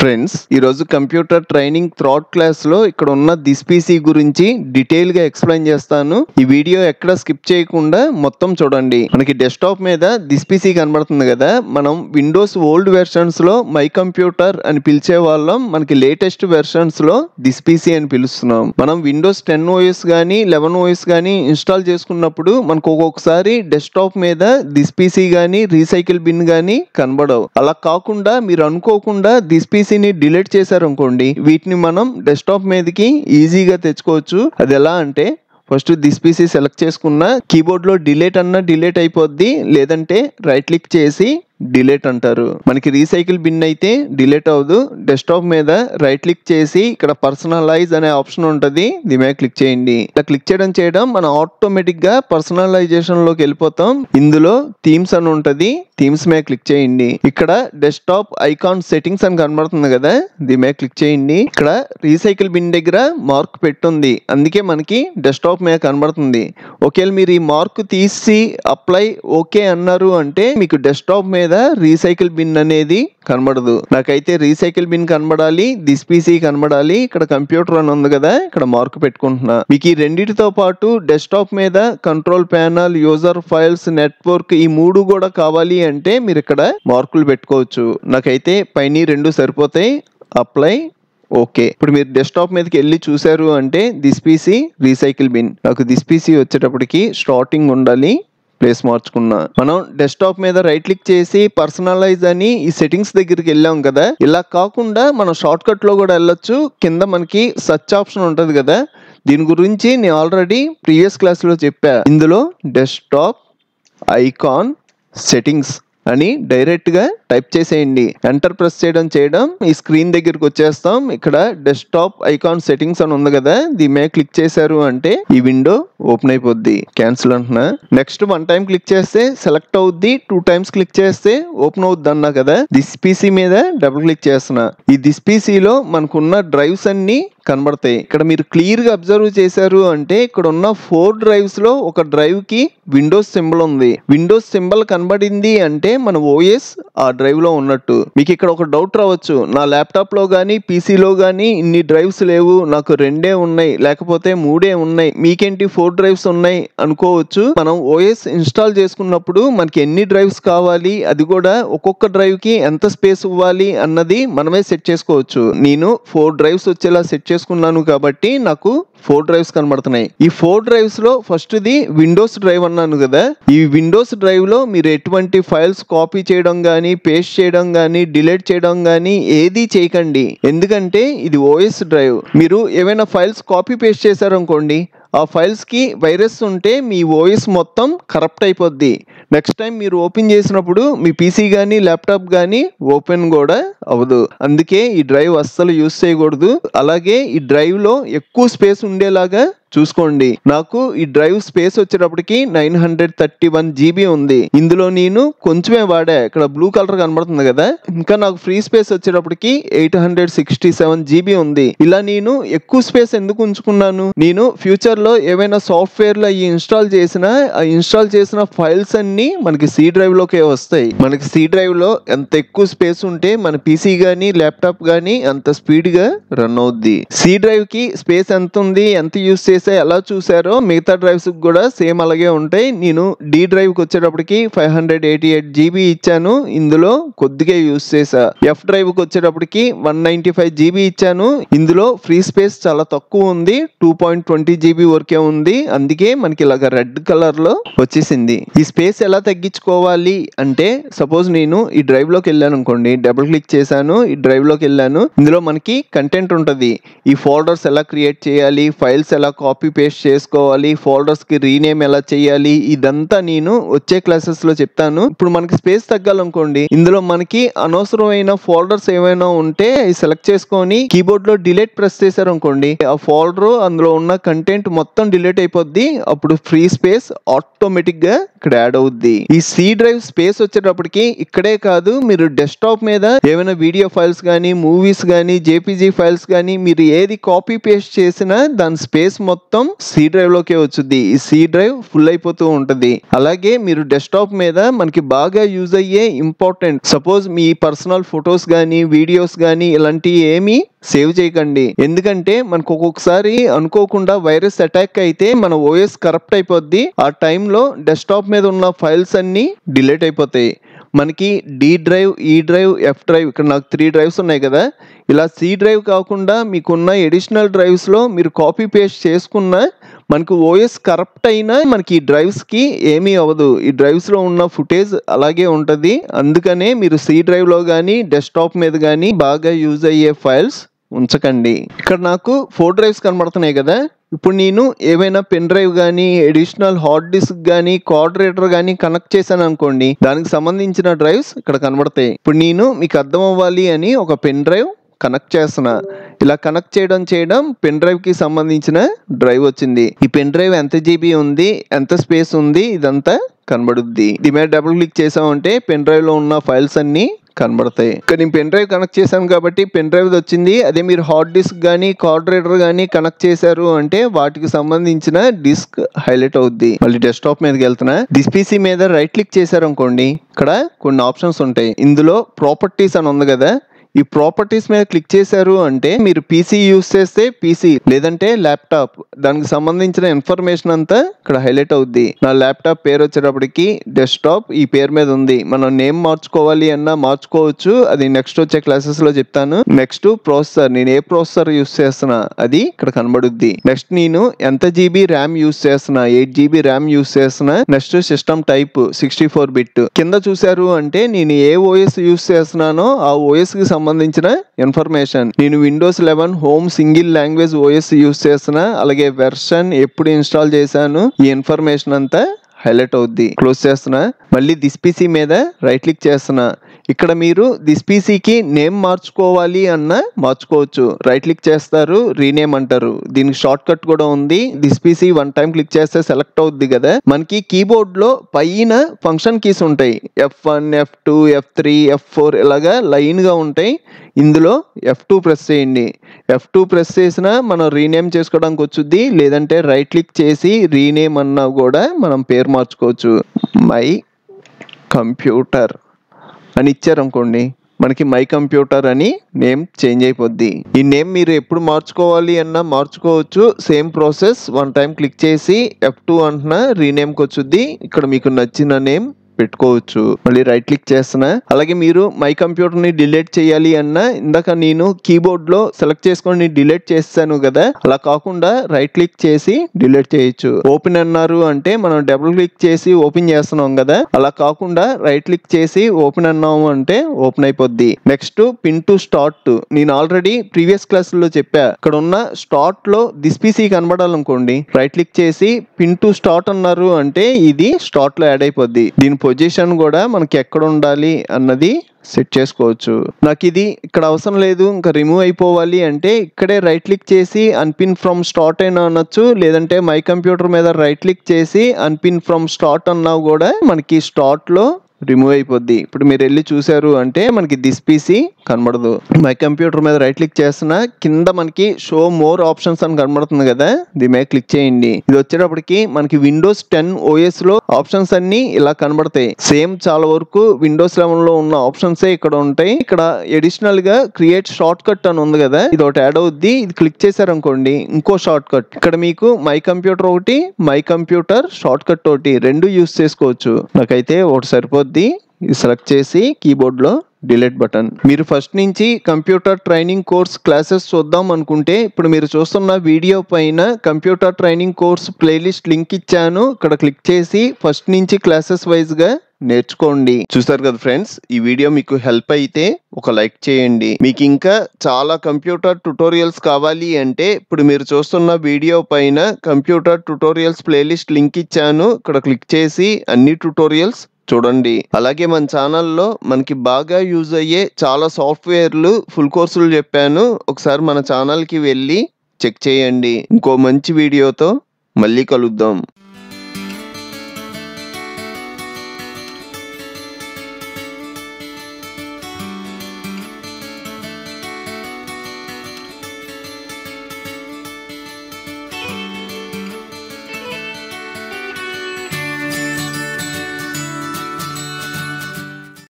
Friends, ఈరోజు computer training third class లో ఇక్కడ ఉన్న దిస్ పీసీ గురించి డీటెయిల్ గా ఎక్స్ప్లెయిన్ చేస్తాను. ఈ వీడియో ఎక్కడ స్కిప్ చేయకుండా మొత్తం చూడండి. మనకి డెస్క్టాప్ మీద దిస్ పీసీ కనబడుతుంది కదా. మనం విండోస్ ఓల్డ్ వెర్షన్స్ లో మై కంప్యూటర్ అని పిలిచే వాళ్ళం. మనకి లేటెస్ట్ వెర్షన్స్ లో దిస్ పీసీ అని పిలుస్తున్నాం. మనం విండోస్ 10 OS గానీ 11 OS గానీ ఇన్స్టాల్ చేసుకున్నప్పుడు మనకు ఒక్కొక్కసారి డెస్క్టాప్ మీద దిస్ పీసీ గానీ రీసైకిల్ బిన్ గానీ కనబడవు. అలా కాకుండా మీరు అనుకోకుండా దిస్ పీసీని డిలీట్ చేశారు అనుకోండి, వీటిని మనం డెస్క్టాప్ మీదకి ఈజీగా తెచ్చుకోవచ్చు. అది ఎలా అంటే, ఫస్ట్ దిస్ పీసీ సెలెక్ట్ చేసుకున్న కీబోర్డ్ లో డిలీట్ అన్న డిలీట్ అయిపోద్ది, లేదంటే రైట్ క్లిక్ చేసి డిలీట్ అంటారు. మనకి రీసైకిల్ బిన్ అయితే డిలీట్ అవ్వదు. డెస్క్టాప్ మీద రైట్ క్లిక్ చేసి ఇక్కడ పర్సనలైజ్ అనే ఆప్షన్ ఉంటుంది, దీని మీద క్లిక్ చేయండి. ఇలా క్లిక్ చేయడం మనం ఆటోమేటిక్ గా పర్సనలైజేషన్ లోకి వెళ్ళిపోతాం. ఇందులో థీమ్స్ అని ఉంటది, థీమ్స్ మీద క్లిక్ చేయండి. ఇక్కడ డెస్క్టాప్ ఐకాన్ సెట్టింగ్స్ అని కనబడుతుంది కదా, దీని మీద క్లిక్ చేయండి. ఇక్కడ రీసైకిల్ బిన్ దగ్గర మార్క్ పెట్టుంది, అందుకే మనకి డెస్క్టాప్ మీద కనబడుతుంది. ఒకవేళ మీరు ఈ మార్క్ తీసి అప్లై ఓకే అన్నారు అంటే మీకు డెస్క్టాప్ మీద రీసైకిల్ బిన్ అనేది కనబడదు. నాకైతే రీసైకిల్ బిన్ కనబడాలి, దిస్ పీసీ కనబడాలి. ఇక్కడ కంప్యూటర్ అని ఉంది కదా, ఇక్కడ మార్క్ పెట్టుకుంటున్నా. మీకు ఈ రెండింటితో పాటు డెస్క్టాప్ మీద control panel, user files, network ఈ మూడు కూడా కావాలి అంటే మీరు ఇక్కడ మార్కులు పెట్టుకోవచ్చు. నాకైతే పైన రెండు సరిపోతాయి. Apply okay. ఇప్పుడు మీరు డెస్క్టాప్ మీదకి వెళ్ళి చూసారు అంటే దిస్ పీసీ రీసైకిల్ బిన్. నాకు దిస్ పీసీ వచ్చేటప్పటికి స్టార్టింగ్ ఉండాలి, ప్లేస్ మార్చుకున్నా. మనం డెస్క్టాప్ మీద రైట్ క్లిక్ చేసి పర్సనలైజ్ అని ఈ సెట్టింగ్స్ దగ్గరికి వెళ్ళాం కదా. ఇలా కాకుండా మనం షార్ట్ కట్ లో కూడా వెళ్ళొచ్చు. కింద మనకి సర్చ్ ఆప్షన్ ఉంటది కదా, దీని గురించి నేను ఆల్రెడీ ప్రీవియస్ క్లాస్ లో చెప్పా. ఇందులో డెస్క్టాప్ ఐకాన్ సెట్టింగ్స్ అని డైరెక్ట్ గా టైప్ చేసేయండి. ఎంటర్ ప్రెస్ చేయడం ఈ స్క్రీన్ దగ్గరికి వచ్చేస్తాం. ఇక్కడ డెస్క్టాప్ ఐకాన్ సెట్టింగ్స్ అని ఉంది కదా, దీని మీద క్లిక్ చేశారు అంటే ఈ విండో ఓపెన్ అయిపోద్ది. క్యాన్సిల్ అంటున్నా. నెక్స్ట్ 1 టైం క్లిక్ చేస్తే సెలెక్ట్ అవుద్ది, 2 టైమ్స్ క్లిక్ చేస్తే ఓపెన్ అవుద్ది అన్నా కదా. దిస్ పీసీ మీద డబుల్ క్లిక్ చేస్తున్నా. ఈ దిస్ పీసీలో మనకున్న డ్రైవ్స్ అన్ని కనబడతాయి. ఇక్కడ మీరు క్లియర్ గా అబ్జర్వ్ చేశారు అంటే ఇక్కడ ఉన్న 4 డ్రైవ్స్ లో ఒక డ్రైవ్ కి విండోస్ సింబల్ ఉంది. విండోస్ సింబల్ కనబడింది అంటే మన ఓఎస్ ఆ డ్రైవ్ లో ఉన్నట్టు. మీకు ఇక్కడ ఒక డౌట్ రావచ్చు, నా ల్యాప్టాప్ లో గానీ పీసీలో గానీ ఇన్ని డ్రైవ్స్ లేవు, నాకు 2 ఉన్నాయి లేకపోతే 3 ఉన్నాయి, మీకేంటి 4 డ్రైవ్స్ ఉన్నాయి అనుకోవచ్చు. మనం ఓఎస్ ఇన్స్టాల్ చేసుకున్నప్పుడు మనకి ఎన్ని డ్రైవ్స్ కావాలి, అది కూడా ఒక్కొక్క డ్రైవ్ కి ఎంత స్పేస్ ఇవ్వాలి అన్నది మనమే సెట్ చేసుకోవచ్చు. నేను 4 డ్రైవ్స్ వచ్చేలా సెట్ చేసుకున్నాను కాబట్టి నాకు 4 డ్రైవ్స్ కనబడుతున్నాయి. ఈ 4 డ్రైవ్స్ లో ఫస్ట్ ది విండోస్ డ్రైవ్ అన్నాను కదా. ఈ విండోస్ డ్రైవ్ లో మీరు ఎటువంటి ఫైల్స్ కాపీ చేయడం గానీ, పేస్ట్ చేయడం గానీ, డిలీట్ చేయడం గానీ ఏది చేయకండి. ఎందుకంటే ఇది ఓఎస్ డ్రైవ్. మీరు ఏమైనా ఫైల్స్ కాపీ పేస్ట్ చేశారనుకోండి, ఆ ఫైల్స్ కి వైరస్ ఉంటే మీ ఓఎస్ మొత్తం కరప్ట్ అయిపోద్ది. నెక్స్ట్ టైం మీరు ఓపెన్ చేసినప్పుడు మీ పీసీ కానీ ల్యాప్టాప్ కానీ ఓపెన్ కూడా అవ్వదు. అందుకే ఈ డ్రైవ్ అస్సలు యూజ్ చేయకూడదు. అలాగే ఈ డ్రైవ్ లో ఎక్కువ స్పేస్ ఉండేలాగా చూసుకోండి. నాకు ఈ డ్రైవ్ స్పేస్ వచ్చేటప్పటికి 931 GB ఉంది. ఇందులో నేను కొంచెమే వాడా, ఇక్కడ బ్లూ కలర్ కనబడుతుంది కదా. ఇంకా నాకు ఫ్రీ స్పేస్ వచ్చేటప్పటికి 867 GB ఉంది. ఇలా నేను ఎక్కువ స్పేస్ ఎందుకు ఉంచుకున్నాను, నేను ఫ్యూచర్ లో ఏవైనా సాఫ్ట్వేర్ లో ఇన్స్టాల్ చేసిన ఫైల్స్ అన్ని మనకి సి డ్రైవ్ లోకే వస్తాయి. మనకి సి డ్రైవ్ లో ఎంత ఎక్కువ స్పేస్ ఉంటే మన పీసీ గానీ ల్యాప్టాప్ గానీ అంత స్పీడ్ గా రన్ అవుద్ది. సి డ్రైవ్ కి స్పేస్ ఎంత ఉంది, ఎంత యూస్ ఎలా చూసారో మిగతా డ్రైవ్స్ కూడా సేమ్ అలాగే ఉంటాయి. నేను డి డ్రైవ్ కి వచ్చేటప్పటికి 588 GB ఇచ్చాను, ఇందులో కొద్దిగా యూస్ చేసా. ఎఫ్ డ్రైవ్ కి వచ్చేటప్పటికి 195 GB ఇచ్చాను, ఇందులో ఫ్రీ స్పేస్ చాలా తక్కువ ఉంది, 2.20 GB వరకే ఉంది. అందుకే మనకి ఇలాగ రెడ్ కలర్ లో వచ్చేసింది. ఈ స్పేస్ ఎలా తగ్గించుకోవాలి అంటే, సపోజ్ నేను ఈ డ్రైవ్ లోకి వెళ్ళాను అనుకోండి, డబుల్ క్లిక్ చేశాను, ఈ డ్రైవ్ లోకి వెళ్ళాను. ఇందులో మనకి కంటెంట్ ఉంటది. ఈ ఫోల్డర్స్ ఎలా క్రియేట్ చేయాలి, ఫైల్స్ ఎలా కాపీ పేస్ట్ చేసుకోవాలి, ఫోల్డర్స్ కి రీనేమ్ ఎలా చేయాలి, ఇదంతా నేను వచ్చే క్లాసెస్ లో చెప్తాను. ఇప్పుడు మనకి స్పేస్ తగ్గాలనుకోండి, ఇందులో మనకి అనవసరమైన ఫోల్డర్స్ ఏమైనా ఉంటే సెలెక్ట్ చేసుకొని కీబోర్డ్ లో డిలీట్ ప్రెస్ చేశారు అనుకోండి, ఆ ఫోల్డర్ అందులో ఉన్న కంటెంట్ మొత్తం డిలీట్ అయిపోద్ది. అప్పుడు ఫ్రీ స్పేస్ ఆటోమేటిక్ గా ఇక్కడ యాడ్ అవుద్ది. ఈ సి డ్రైవ్ స్పేస్ వచ్చేటప్పటికి ఇక్కడే కాదు, మీరు డెస్క్టాప్ మీద ఏమైనా వీడియో ఫైల్స్ గానీ, మూవీస్ గానీ, జేపీజీ ఫైల్స్ గానీ మీరు ఏది కాపీ పేస్ట్ చేసినా దాని స్పేస్ మొత్తం మొత్తం సి డ్రైవ్ లోకే వచ్చుద్ది. ఈ సి డ్రైవ్ ఫుల్ అయిపోతూ ఉంటది. అలాగే మీరు డెస్క్టాప్ మీద మనకి బాగా యూజ్ అయ్యే ఇంపార్టెంట్ సపోజ్ మీ పర్సనల్ ఫొటోస్ గానీ వీడియోస్ గానీ ఇలాంటివి ఏమీ సేవ్ చేయకండి. ఎందుకంటే మనకు ఒక్కొక్కసారి అనుకోకుండా వైరస్ అటాక్ అయితే మన ఓఎస్ కరప్ట్ అయిపోద్ది. ఆ టైంలో డెస్క్టాప్ మీద ఉన్న ఫైల్స్ అన్ని డిలీట్ అయిపోతాయి. మనకి డి డ్రైవ్, ఈ డ్రైవ్, ఎఫ్ డ్రైవ్, ఇక్కడ నాకు 3 డ్రైవ్స్ ఉన్నాయి కదా. ఇలా సి డ్రైవ్ కాకుండా మీకున్న ఎడిషనల్ డ్రైవ్స్లో మీరు కాపీ పేస్ట్ చేసుకున్న మనకు ఓఎస్ కరప్ట్ అయినా మనకి ఈ డ్రైవ్స్కి ఏమీ అవ్వదు. ఈ డ్రైవ్స్లో ఉన్న ఫుటేజ్ అలాగే ఉంటుంది. అందుకనే మీరు సి డ్రైవ్లో కానీ డెస్క్టాప్ మీద కానీ బాగా యూజ్ అయ్యే ఫైల్స్ ఉంచకండి. ఇక్కడ నాకు 4 డ్రైవ్స్ కనబడుతున్నాయి కదా. ఇప్పుడు నేను ఏవైనా పెన్ డ్రైవ్ కానీ ఎడిషనల్ హార్డ్ డిస్క్ కానీ కార్డ్ రీడర్ కానీ కనెక్ట్ చేశాను అనుకోండి, దానికి సంబంధించిన డ్రైవ్స్ ఇక్కడ కనబడతాయి. ఇప్పుడు నేను మీకు అర్థం అవ్వాలి అని ఒక పెన్ డ్రైవ్ కనెక్ట్ చేస్తున్నా. ఇలా కనెక్ట్ చేయడం పెన్ డ్రైవ్ కి సంబంధించిన డ్రైవ్ వచ్చింది. ఈ పెన్ డ్రైవ్ ఎంత జీబీ ఉంది, ఎంత స్పేస్ ఉంది, ఇదంతా కనబడుద్ది. దీని మీద డబుల్ క్లిక్ చేసామంటే పెన్ డ్రైవ్ లో ఉన్న ఫైల్స్ అన్ని కనబడతాయి. ఇక్కడ నేను పెన్ డ్రైవ్ కనెక్ట్ చేశాను కాబట్టి పెన్ డ్రైవ్ వచ్చింది. అదే మీరు హార్డ్ డిస్క్ కానీ కార్డ్ రీడర్ కానీ కనెక్ట్ చేశారు అంటే వాటికి సంబంధించిన డిస్క్ హైలైట్ అవుద్ది. మళ్ళీ డెస్క్టాప్ మీదకి వెళ్తున్నా. దిస్ పీసీ మీద రైట్ క్లిక్ చేశారు అనుకోండి, ఇక్కడ కొన్ని ఆప్షన్స్ ఉంటాయి. ఇందులో ప్రాపర్టీస్ అని ఉంది కదా, ఈ ప్రాపర్టీస్ మీద క్లిక్ చేశారు అంటే మీరు పీసీ యూస్ చేస్తే పీసీ, లేదంటే ల్యాప్టాప్, దానికి సంబంధించిన ఇన్ఫర్మేషన్ అంతా ఇక్కడ హైలైట్ అవుద్ది. నా ల్యాప్టాప్ పేరు వచ్చేటప్పటికి డెస్క్టాప్ ఈ పేరు మీద ఉంది. మనం నేమ్ మార్చుకోవాలి అన్నా మార్చుకోవచ్చు. అది నెక్స్ట్ వచ్చే క్లాసెస్ లో చెప్తాను. నెక్స్ట్ ప్రాసెసర్, నేను ఏ ప్రాసెసర్ యూస్ చేస్తున్నా అది ఇక్కడ కనబడుద్ది. నెక్స్ట్ నేను ఎంత జీబీ ర్యామ్ యూస్ చేస్తున్నా, 8 GB ర్యామ్ యూస్ చేస్తున్నా. Next system type 64 bit. కింద చూసారు అంటే నేను ఏ ఓఎస్ యూస్ చేస్తున్నానో ఆ ఓఎస్ కి సంబంధించిన ఇన్ఫర్మేషన్. నేను Windows 11 home single language OS use చేస్తున్నా. అలాగే వెర్షన్ ఎప్పుడు ఇన్స్టాల్ చేశాను ఈ ఇన్ఫర్మేషన్ అంతా హైలైట్ అవుద్ది. క్లోజ్ చేస్తున్నా. మళ్ళీ దిస్ పీసీ మీద రైట్ క్లిక్ చేస్తున్నా. ఇక్కడ మీరు దిస్ పీసీకి నేమ్ మార్చుకోవాలి అన్న మార్చుకోవచ్చు. రైట్ క్లిక్ చేస్తారు, రీనేమ్ అంటారు. దీనికి షార్ట్ కట్ కూడా ఉంది. దిస్ పీసీ 1 టైం క్లిక్ చేస్తే సెలెక్ట్ అవుద్ది కదా. మనకి కీబోర్డ్ లో పైన ఫంక్షన్ కీస్ ఉంటాయి. F1, F2, F3, F4 ఇలాగా లైన్ గా ఉంటాయి. ఇందులో F2 ప్రెస్ చేయండి. F2 ప్రెస్ చేసినా మనం రీనేమ్ చేసుకోవడానికి వచ్చుద్ది. లేదంటే రైట్ క్లిక్ చేసి రీనేమ్ అన్నా కూడా మనం పేరు మార్చుకోవచ్చు. మై కంప్యూటర్ అని ఇచ్చారనుకోండి, మనకి మై కంప్యూటర్ అని నేమ్ చేంజ్ అయిపోద్ది. ఈ నేమ్ మీరు ఎప్పుడు మార్చుకోవాలి అన్నా మార్చుకోవచ్చు. Same process. 1 టైం క్లిక్ చేసి F2 అంటున్నా రీనేమ్కి వచ్చుద్ది. ఇక్కడ మీకు నచ్చిన నేమ్ పెట్టుకోవచ్చు. మళ్ళీ రైట్ క్లిక్ చేస్తున్నా. అలాగే మీరు మై కంప్యూటర్ ని డిలీట్ చేయాలి అన్నా ఇందాక నేను కీబోర్డ్ లో సెలెక్ట్ చేసుకొని డిలీట్ చేస్తాను కదా, అలా కాకుండా రైట్ క్లిక్ చేసి డిలీట్ చేయొచ్చు. ఓపెన్ అన్నారు అంటే మనం డబుల్ క్లిక్ చేసి ఓపెన్ చేస్తున్నాం కదా, అలా కాకుండా రైట్ క్లిక్ చేసి ఓపెన్ అన్నాము అంటే ఓపెన్ అయిపోద్ది. Next pin to start. నేను ఆల్రెడీ ప్రీవియస్ క్లాస్ లో చెప్పా. ఇక్కడ ఉన్న స్టార్ట్ లో దిస్ పీసీ కనబడాలనుకోండి, రైట్ క్లిక్ చేసి పిన్ టు స్టార్ట్ అన్నారు అంటే ఇది స్టార్ట్ లో యాడ్ అయిపోద్ది. దీని పొజిషన్ కూడా మనకి ఎక్కడ ఉండాలి అన్నది సెట్ చేసుకోవచ్చు. నాకు ఇది ఇక్కడ అవసరం లేదు, ఇంకా రిమూవ్ అయిపోవాలి అంటే ఇక్కడే రైట్ క్లిక్ చేసి అన్పిన్ ఫ్రమ్ స్టార్ట్ అయినా అనొచ్చు. లేదంటే మై కంప్యూటర్ మీద రైట్ క్లిక్ చేసి అన్పిన్ ఫ్రమ్ స్టార్ట్ అన్నా కూడా మనకి స్టార్ట్ లో రిమూవ్ అయిపోద్ది. ఇప్పుడు మీరు వెళ్ళి చూసారు అంటే మనకి దిస్ పీసీ కనబడదు. మై కంప్యూటర్ మీద రైట్ క్లిక్ చేస్తున్నా. కింద మనకి షో మోర్ ఆప్షన్స్ అని కనబడుతుంది కదా, దీని మీద క్లిక్ చేయండి. ఇది వచ్చేటప్పటికి మనకి విండోస్ 10 ఓఎస్ లో ఆప్షన్స్ అన్ని ఇలా కనబడతాయి. సేమ్ చాలా వరకు విండోస్ 11 లో ఉన్న ఆప్షన్స్ ఇక్కడ ఉంటాయి. ఇక్కడ ఎడిషనల్ గా క్రియేట్ షార్ట్ కట్ అని ఉంది కదా, ఇది ఒకటి యాడ్ అవుద్ది. ఇది క్లిక్ చేశారు అనుకోండి ఇంకో షార్ట్ కట్. ఇక్కడ మీకు మై కంప్యూటర్ ఒకటి, మై కంప్యూటర్ షార్ట్ కట్ ఒకటి, రెండు యూస్ చేసుకోవచ్చు. నాకైతే ఒకటి సరిపోద్ది. ఇది సెలెక్ట్ చేసి కీబోర్డ్ లో డిలీట్ బటన్. మీరు ఫస్ట్ నుంచి కంప్యూటర్ ట్రైనింగ్ కోర్స్ క్లాసెస్ చూద్దాం అనుకుంటే ఇప్పుడు మీరు చూస్తున్న వీడియో పైన computer training course playlist link ఇచ్చాను. ఇక్కడ క్లిక్ చేసి ఫస్ట్ నుంచి క్లాసెస్ వైజ్ గా నేర్చుకోండి. చూసారు కదా ఫ్రెండ్స్, ఈ వీడియో మీకు హెల్ప్ అయితే ఒక లైక్ చేయండి. మీకు ఇంకా చాలా కంప్యూటర్ ట్యుటోరియల్స్ కావాలి అంటే ఇప్పుడు మీరు చూస్తున్న వీడియో పైన కంప్యూటర్ ట్యుటోరియల్స్ ప్లేలిస్ట్ లింక్ ఇచ్చాను. ఇక్కడ క్లిక్ చేసి అన్ని ట్యుటోరియల్స్ చూడండి. అలాగే మన ఛానల్లో మనకి బాగా యూజ్ అయ్యే చాలా సాఫ్ట్వేర్లు ఫుల్ కోర్సులు చెప్పాను. ఒకసారి మన ఛానల్కి వెళ్ళి చెక్ చేయండి. ఇంకో మంచి వీడియోతో మళ్ళీ కలుద్దాం.